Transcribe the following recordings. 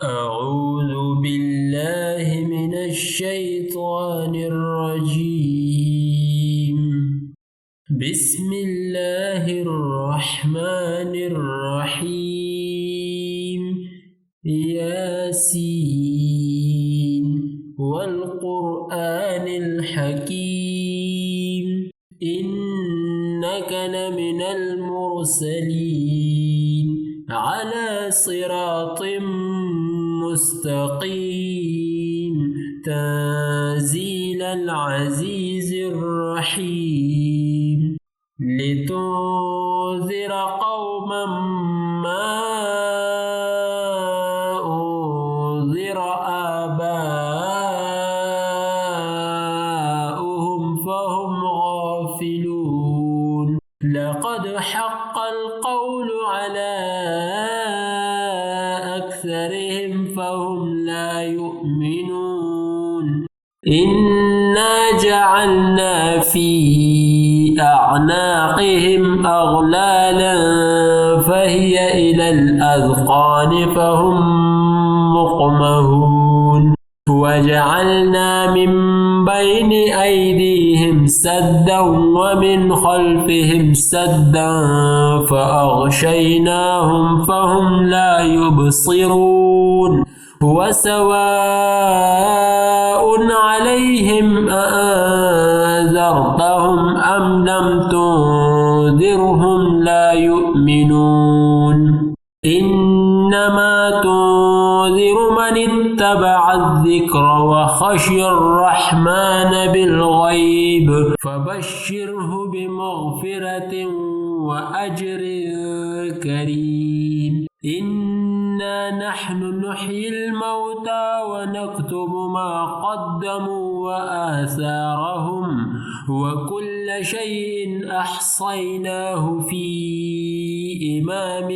أعوذ بالله من الشيطان الرجيم. بسم الله الرحمن الرحيم. ياسين والقرآن الحكيم إنك لمن المرسلين على صراط مستقيم تنزيل العزيز الرحيم لتنذر قوما ما أنذر آباؤهم فهم غافلون لقد حق القول على أكثرهم فهم لا يؤمنون إنا جعلنا في أعناقهم أغلالا فهي إلى الأذقان فهم مقمهون وجعلنا من بين أيديهم سدا ومن خلفهم سدا فأغشيناهم فهم لا يبصرون وسواء عليهم أأنذرتهم أم لم تنذرهم لا يؤمنون إنما تنذر من اتبع الذكر وخشي الرحمن بالغيب فبشره بمغفرة وأجر كريم إنا نحن نحيي الموتى ونكتب ما قدموا وآثارهم وكل شيء أحصيناه في إمام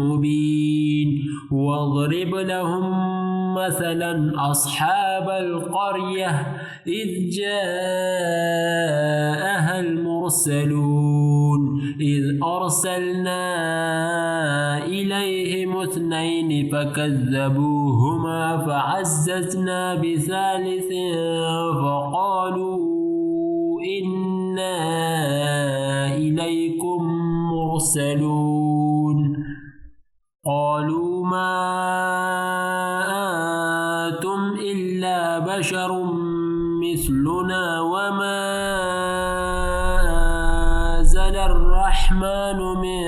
مبين واضرب لهم مثلا أصحاب القرية إذ جاءها المرسلون إذ أرسلنا إليهم 2 فكذبوهما فعززنا بثالث فقالوا إنا إليكم مرسلون قالوا ما أنتم إلا بشر مثلنا وما أنزل الرحمن من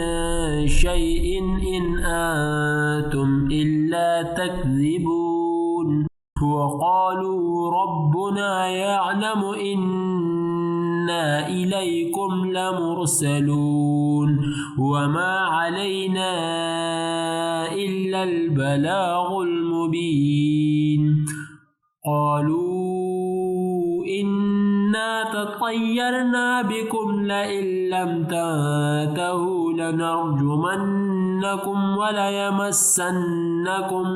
شيء إن أنتم إلا تكذبون وقالوا ربنا يعلم إنا إليكم لمرسلون وما علينا إلا البلاغ المبين قالوا إنا تطيرنا بكم لئن لم تنتهوا لنرجمنكم وليمسنكم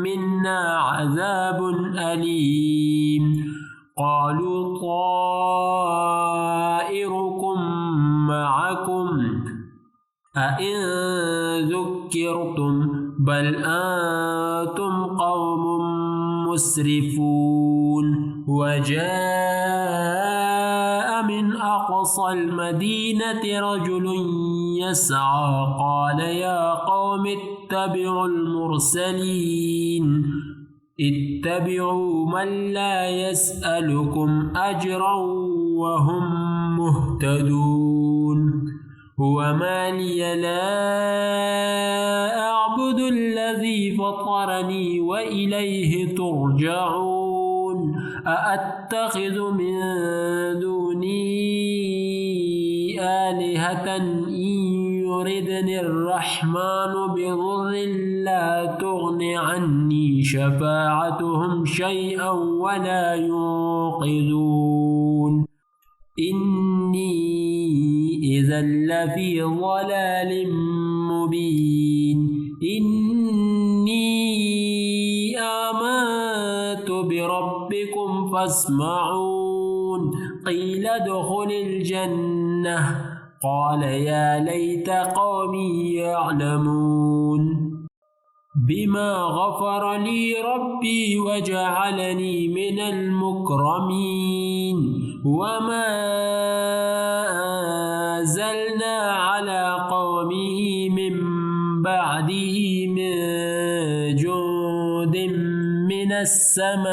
منا عذاب أليم قالوا طائركم معكم أئن ذكرتم بل أنتم قوم مسرفون وجاء من أقصى المدينة رجل يسعى قال يا قوم اتبعوا المرسلين اتبعوا من لا يسألكم أجرا وهم مهتدون وما لي لا أعبد الذي فطرني وإليه ترجعون أأتخذ من دوني آلهة إن يردني الرحمن بضر لا تغن عني شفاعتهم شيئا ولا ينقذون إني إذا لفي ضلال مبين إني آمنت بربكم فاسمعون قيل ادخل الجنة قال يا ليت قومي يعلمون بما غفر لي ربي وجعلني من المكرمين وما أنزلنا على قومه من بعده من جند من السماء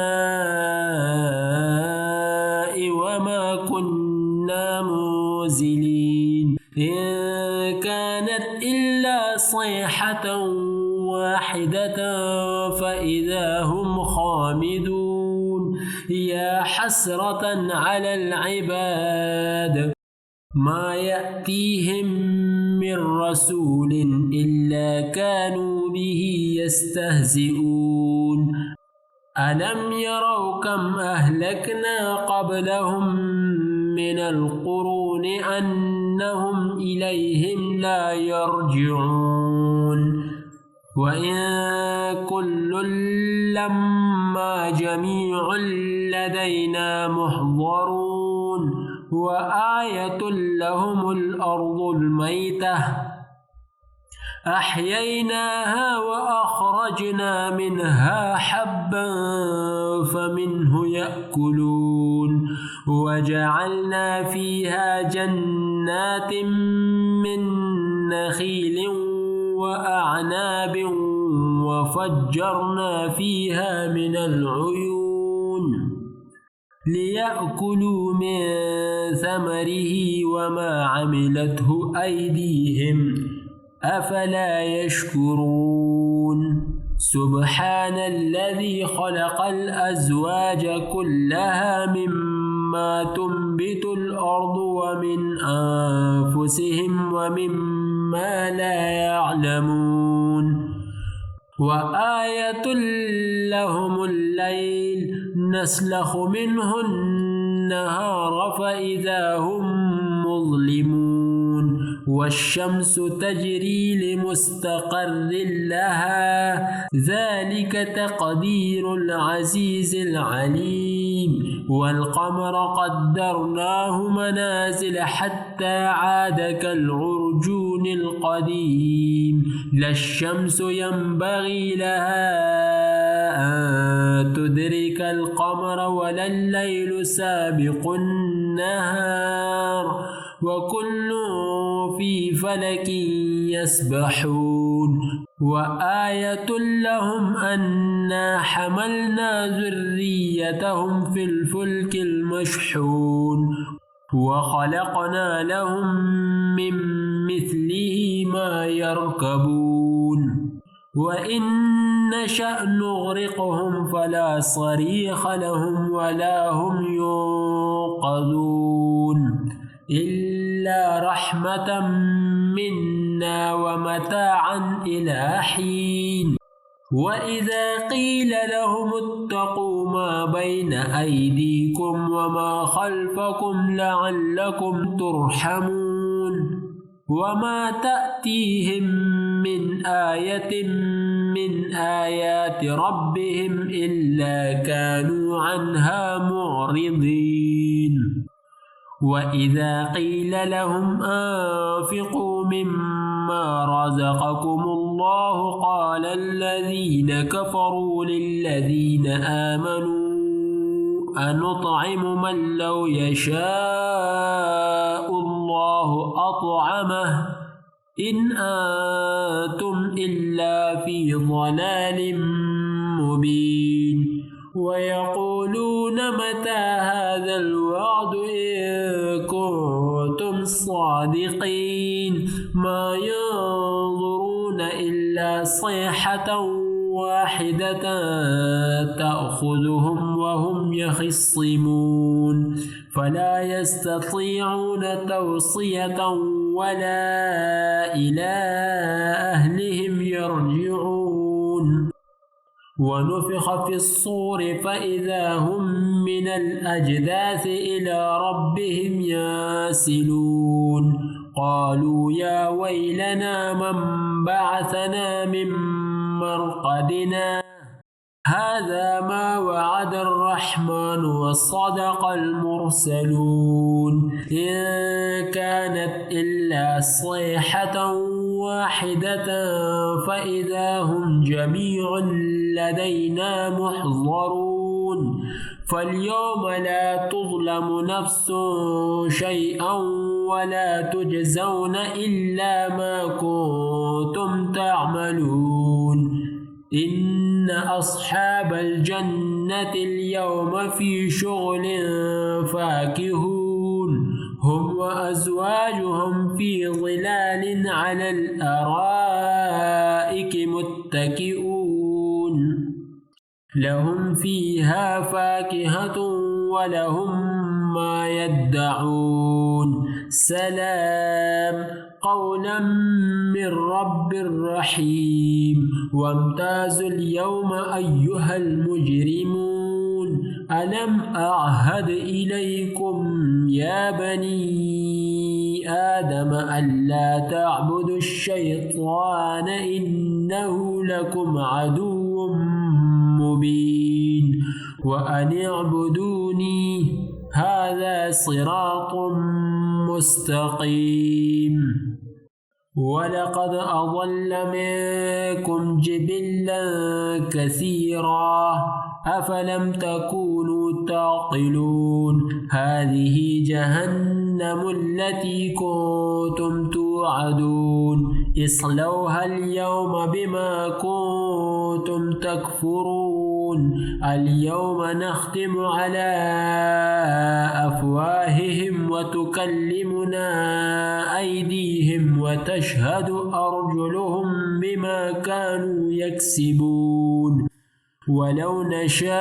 وما كنا منزلين إن كانت إلا صيحة واحدة فإذا هم خامدون يا حسرة على العباد ما يأتيهم من رسول إلا كانوا به يستهزئون ألم يروا كم أهلكنا قبلهم من القرون أنهم إليهم لا يرجعون وإن كل لما جميع لدينا محضرون وآية لهم الأرض الميتة أحييناها وأخرجنا منها حبا فمنه يأكلون وجعلنا فيها جنات من نخيل وأعناب وفجرنا فيها من العيون ليأكلوا من ثمره وما عملته أيديهم أفلا يشكرون سبحان الذي خلق الأزواج كلها مما تنبت الأرض ومن أنفسهم ومما لا يعلمون وآية لهم الليل نسلخ منه النهار فإذا هم مظلمون والشمس تجري لمستقر لها ذلك تقدير العزيز العليم والقمر قدرناه منازل حتى عاد كالعرجون القديم لا الشمس ينبغي لها أن تدرك القمر ولا الليل سابق النهار وكل في فلك يسبحون وآية لهم أنا حملنا ذريتهم في الفلك المشحون وخلقنا لهم من مثله ما يركبون وإن نشأ نغرقهم فلا صريخ لهم ولا هم ينقذون إلا رحمة منا ومتاعا إلى حين وإذا قيل لهم اتقوا ما بين أيديكم وما خلفكم لعلكم ترحمون وما تأتيهم من آية من آيات ربهم إلا كانوا عنها معرضين وإذا قيل لهم أنفقوا مما رزقكم الله قال الذين كفروا للذين آمنوا أنطعم من لو يشاء الله أطعمه إن أنتم إلا في ضلال مبين ويقولون متى هذا الوعد إن كنتم صادقين ما ينظرون إلا صيحة واحدة تأخذهم وهم يخصمون فلا يستطيعون توصية ولا إلى أهلهم يرجعون ونفخ في الصور فإذا هم من الأجداث إلى ربهم ينسلون قالوا يا ويلنا من بعثنا من مرقدنا هذا ما وعد الرحمن وصدق المرسلون إن كانت إلا صيحة واحدة فإذا هم جميع لدينا محضرون فاليوم لا تظلم نفس شيئا ولا تجزون إلا ما كنتم تعملون إن أصحاب الجنة اليوم في شغل فاكهون هم وأزواجهم في ظلال على الأرائك متكئون لهم فيها فاكهة ولهم ما يدعون سلام قولا من رب رحيم وامتازوا اليوم أيها المجرمون ألم أعهد إليكم يا بني آدم ألا تعبدوا الشيطان إنه لكم عدو مبين وأن اعبدوني هذا صراط مستقيم ولقد أضل منكم جبلا كثيرا أفلم تكونوا تعقلون هذه جهنم التي كنتم توعدون اصلوها اليوم بما كنتم تكفرون اليوم نختم على أفواههم وتكلمنا أيديهم وتشهد أرجلهم بما كانوا يكسبون ولو نشاء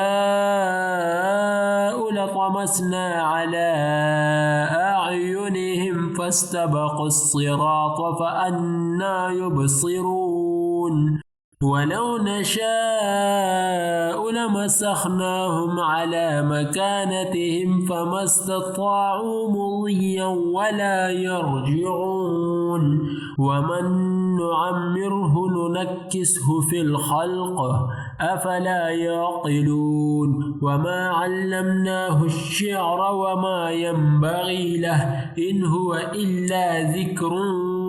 لطمسنا على أعينهم فاستبقوا الصراط فأنى يبصرون ولو نشاء لمسخناهم على مكانتهم فما استطاعوا مضيا ولا يرجعون ومن نعمره ننكسه في الخلق أفلا يعقلون وما علمناه الشعر وما ينبغي له إن هو إلا ذكر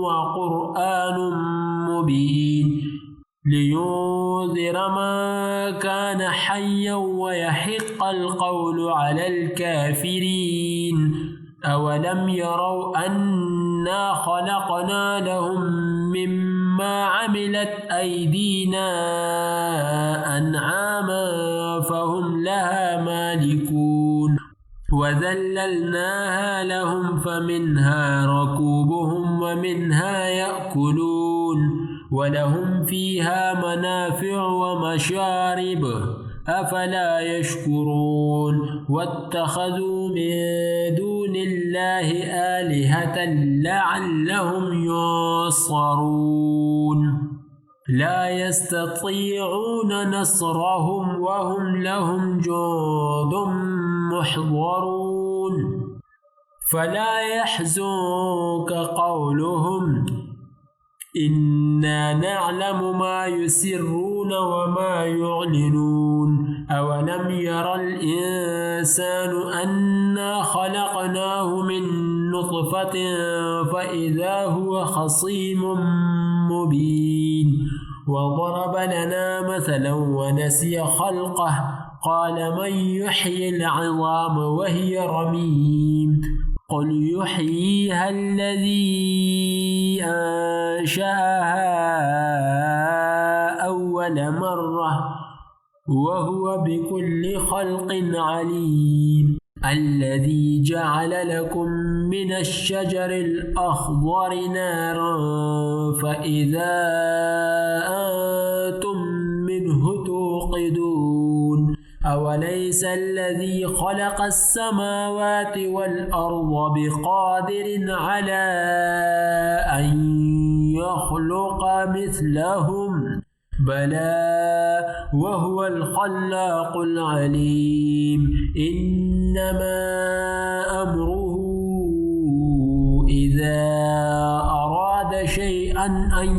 وقرآن مبين لينذر من كان حيا ويحق القول على الكافرين أولم يروا أنا خلقنا لهم مما عملت أيدينا أنعاما فهم لها مالكون وذللناها لهم فمنها ركوبهم ومنها يأكلون ولهم فيها منافع ومشارب أفلا يشكرون واتخذوا من دون الله آلهة لعلهم ينصرون لا يستطيعون نصرهم وهم لهم جند محضرون فلا يحزنك قولهم إنا نعلم ما يسرون وما يعلنون أولم ير الإنسان أنا خلقناه من نطفة فإذا هو خصيم مبين وضرب لنا مثلا ونسي خلقه قال من يحيي العظام وهي رميم قل يحييها الذي أنشأها أول مرة وهو بكل خلق عليم الذي جعل لكم من الشجر الأخضر نارا فإذا أنتم منه توقدون أوليس الذي خلق السماوات والأرض بقادر على أن يخلق مثلهم بلى وهو الخلاق العليم إنما أمره إذا أراد شيئا أن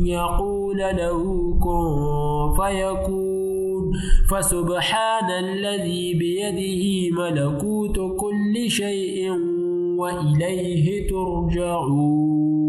يقول له كن فيكون فسبحان الذي بيده ملكوت كل شيء وإليه ترجعون.